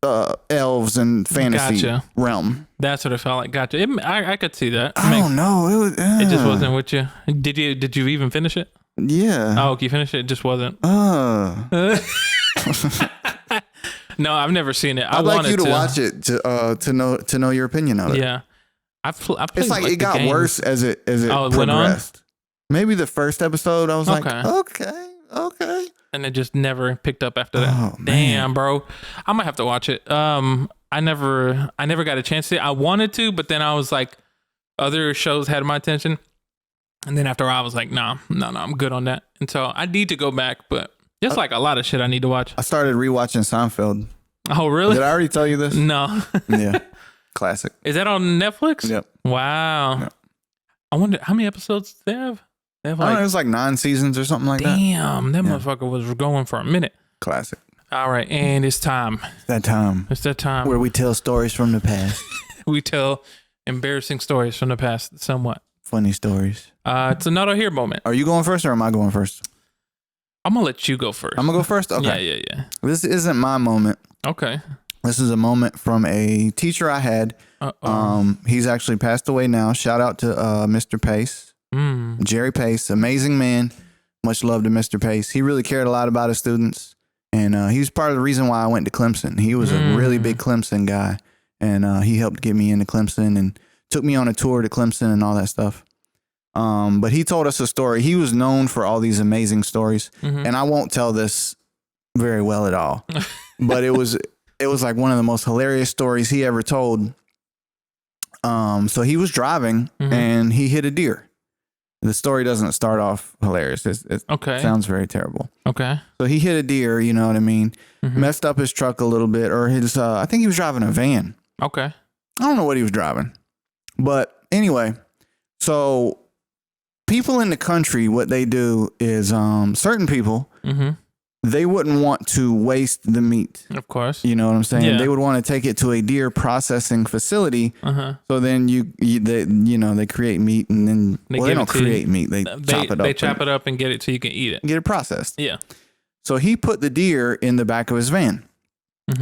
elves and fantasy realm. That's what it felt like. Gotcha. I could see that. I don't know. It just wasn't with you. Did you even finish it? Yeah. Oh, you finished it? It just wasn't. No, I've never seen it. I'd like you to watch it to know your opinion of it. Yeah. I've played it's like it got worse as it progressed. Maybe the first episode I was like, okay. And it just never picked up after that. Oh, damn, bro. I might have to watch it. I never got a chance to. I wanted to, but then I was like, other shows had my attention. And then after a while, I was like, no, I'm good on that. And so I need to go back, but just like a lot of shit I need to watch. I started rewatching Seinfeld. Oh, really? Did I already tell you this? No. Yeah. Classic. Is that on Netflix? Yep. Wow. Yep. I wonder how many episodes they have. They have like, I don't know, it was like 9 seasons or something like that. Damn, that motherfucker was going for a minute. Classic. All right, and it's time. It's that time. Where we tell stories from the past. We tell embarrassing stories from the past, somewhat. Funny stories. It's a not or here moment. Are you going first or am I going first? I'm going to let you go first. I'm going to go first? Okay. Yeah. This isn't my moment. Okay. This is a moment from a teacher I had. He's actually passed away now. Shout out to Mr. Pace. Jerry Pace, amazing man. Much love to Mr. Pace. He really cared a lot about his students. And he was part of the reason why I went to Clemson. He was a really big Clemson guy. And he helped get me into Clemson and took me on a tour to Clemson and all that stuff. But he told us a story. He was known for all these amazing stories. And I won't tell this very well at all. But it was like one of the most hilarious stories he ever told. So he was driving and he hit a deer. The story doesn't start off hilarious. It sounds very terrible. Okay. So he hit a deer, you know what I mean? Messed up his truck a little bit, or his, I think he was driving a van. Okay. I don't know what he was driving. But anyway, so people in the country, what they do is certain people, they wouldn't want to waste the meat. Of course. You know what I'm saying? Yeah. They would want to take it to a deer processing facility. So then they create meat and then they don't create meat. They chop it up. They chop it up and get it so you can eat it. Get it processed. Yeah. So he put the deer in the back of his van.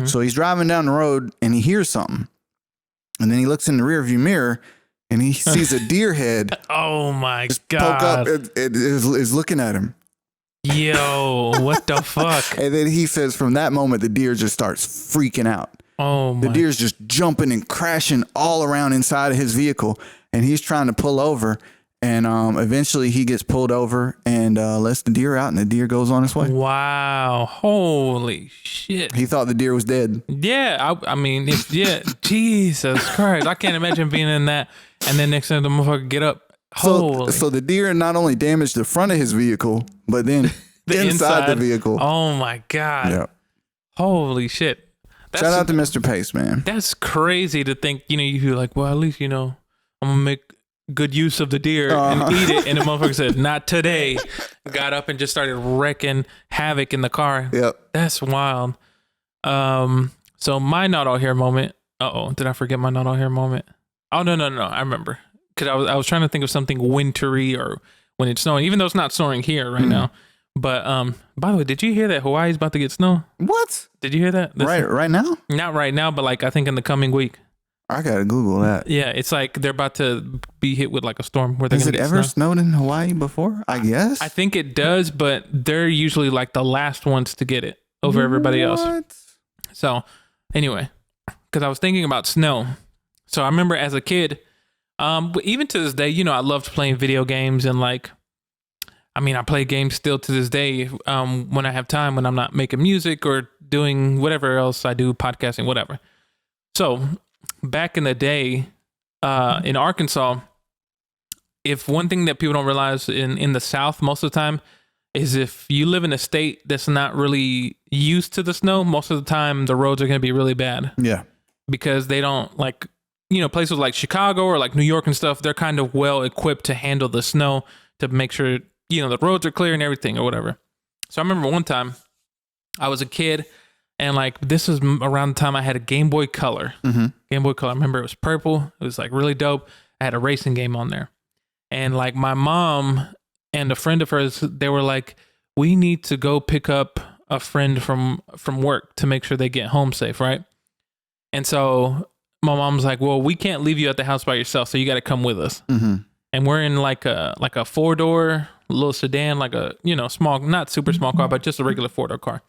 So he's driving down the road and he hears something. And then he looks in the rearview mirror and he sees a deer head. Oh my just God. Poke up and is looking at him. Yo, what the fuck? And then he says from that moment, the deer just starts freaking out. Oh The my. deer's just jumping and crashing all around inside of his vehicle. And he's trying to pull over. And eventually he gets pulled over and lets the deer out, and the deer goes on its way. Wow. Holy shit. He thought the deer was dead. Yeah. I mean, Jesus Christ. I can't imagine being in that. And then next thing the motherfucker get up. Holy. So the deer not only damaged the front of his vehicle, but then inside the vehicle. Oh my God. Yeah. Holy shit. Shout out to Mr. Pace, man. That's crazy to think, you're like, well, at least, I'm going to make good use of the deer and eat it. And the motherfucker said, not today. Got up and just started wrecking havoc in the car. Yep. That's wild. So my not all here moment. Did I forget my not all here moment? Oh, no. I remember. Because I was trying to think of something wintry or when it's snowing, even though it's not snowing here right now. But by the way, did you hear that Hawaii's about to get snow? What? Did you hear that? Right now? Not right now, but like I think in the coming week. I gotta Google that. Yeah, it's like they're about to be hit with like a storm where they're Has gonna it get ever snow. snowed in Hawaii before? I guess. I think it does, but they're usually like the last ones to get it over everybody else. So anyway, because I was thinking about snow. So I remember as a kid, but even to this day, I loved playing video games and like, I play games still to this day when I have time, when I'm not making music or doing whatever else I do, podcasting, whatever. So back in the day in Arkansas, if one thing that people don't realize in the South most of the time is if you live in a state that's not really used to the snow, most of the time the roads are going to be really bad. Yeah. Because they don't like, places like Chicago or like New York and stuff, they're kind of well equipped to handle the snow to make sure the roads are clear and everything or whatever. So I remember one time I was a kid and like this was around the time I had a Game Boy Color. Mm-hmm. Game Boy Color. I remember it was purple. It was like really dope. I had a racing game on there. And like my mom and a friend of hers, they were like, we need to go pick up a friend from work to make sure they get home safe, right? And so my mom's like, well, we can't leave you at the house by yourself, so you got to come with us. Mm-hmm. And we're in like a 4-door little sedan, like a, small, not super small car, but just a regular 4-door car.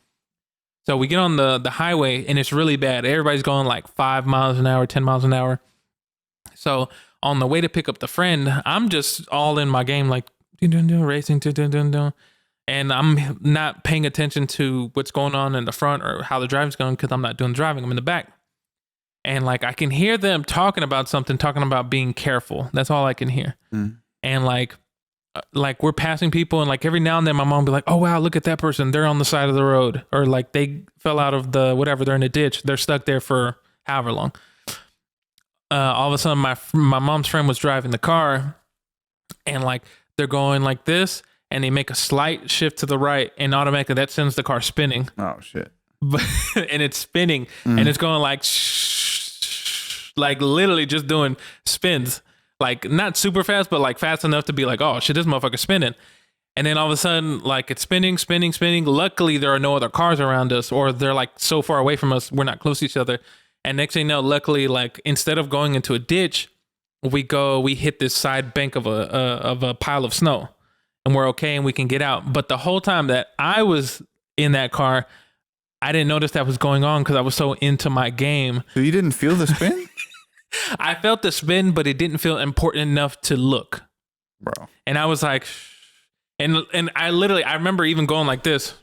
So we get on the highway and it's really bad. Everybody's going like 5 miles an hour, 10 miles an hour. So on the way to pick up the friend, I'm just all in my game, like racing, and I'm not paying attention to what's going on in the front or how the driving's going because I'm not doing driving. I'm in the back. And like I can hear them talking about being careful. That's all I can hear. Mm. And like we're passing people and like every now and then my mom will be like, oh wow, look at that person. They're on the side of the road. Or like they fell out of the whatever, they're in a ditch. They're stuck there for however long. All of a sudden my mom's friend was driving the car and like they're going like this and they make a slight shift to the right and automatically that sends the car spinning. Oh shit. And it's spinning and it's going like like literally just doing spins, like not super fast, but like fast enough to be like, oh shit, this motherfucker's spinning. And then all of a sudden, like it's spinning. Luckily, there are no other cars around us, or they're like so far away from us, we're not close to each other. And next thing you know, luckily, like instead of going into a ditch, we hit this side bank of a pile of snow, and we're okay, and we can get out. But the whole time that I was in that car, I didn't notice that was going on because I was so into my game. So you didn't feel the spin? I felt the spin, but it didn't feel important enough to look. Bro. And I was like, and I remember even going like this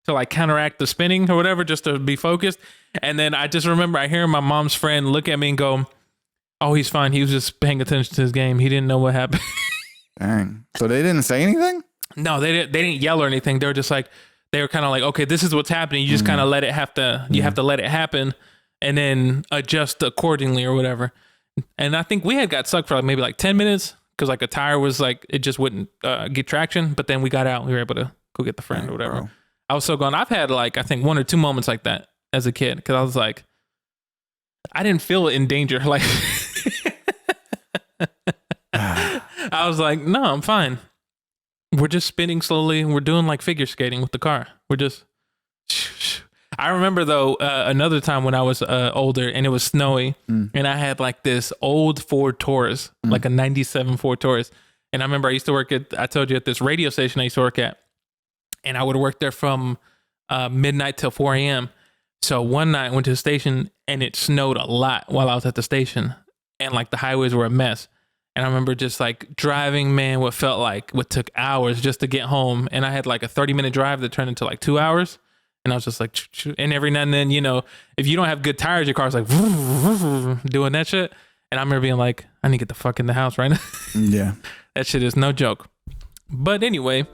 to like counteract the spinning or whatever, just to be focused. And then I just remember I hear my mom's friend look at me and go, oh, he's fine. He was just paying attention to his game. He didn't know what happened. Dang. So they didn't say anything? No, they didn't yell or anything. They were just like, they were kind of like, okay, this is what's happening. You just kind of have to let it happen and then adjust accordingly or whatever. And I think we had got stuck for like maybe like 10 minutes because like a tire was like, it just wouldn't get traction. But then we got out and we were able to go get the friend or whatever. Bro. I was so gone. I've had like, I think 1 or 2 moments like that as a kid because I was like, I didn't feel in danger. Like, I was like, no, I'm fine. We're just spinning slowly. We're doing like figure skating with the car. We're just. I remember though another time when I was older and it was snowy and I had like this old Ford Taurus, like a 97 Ford Taurus. And I remember I used to work I told you, at this radio station I used to work at. And I would work there from midnight till 4 a.m. So one night I went to the station and it snowed a lot while I was at the station. And like the highways were a mess. And I remember just like driving, man, what took hours just to get home. And I had like a 30-minute drive that turned into like 2 hours. And I was just like, and every now and then, you know, if you don't have good tires, your car's like doing that shit. And I remember being like, I need to get the fuck in the house right now. Yeah. That shit is no joke. But anyway,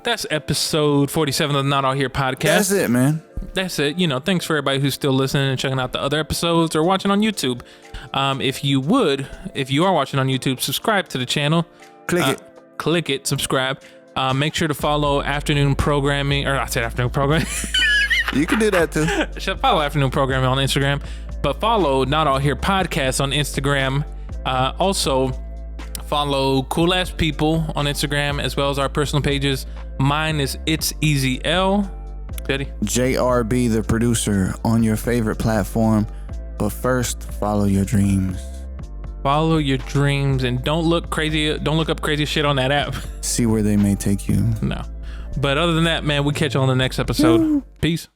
that's episode 47 of the Not All Here podcast. That's it, man. That's it. You know, thanks for everybody who's still listening and checking out the other episodes or watching on YouTube. If you are watching on YouTube, subscribe to the channel. Click it, subscribe. Make sure to follow afternoon programming, or I said afternoon programming. You can do that too. Follow afternoon programming on Instagram, but follow Not All Here podcast on Instagram. Also, follow Cool Ass People on Instagram, as well as our personal pages. Mine is It's Easy L. Betty. JRB, the producer, on your favorite platform. But first, follow your dreams. Follow your dreams and don't look crazy. Don't look up crazy shit on that app. See where they may take you. No. But other than that, man, we catch you on the next episode. Peace.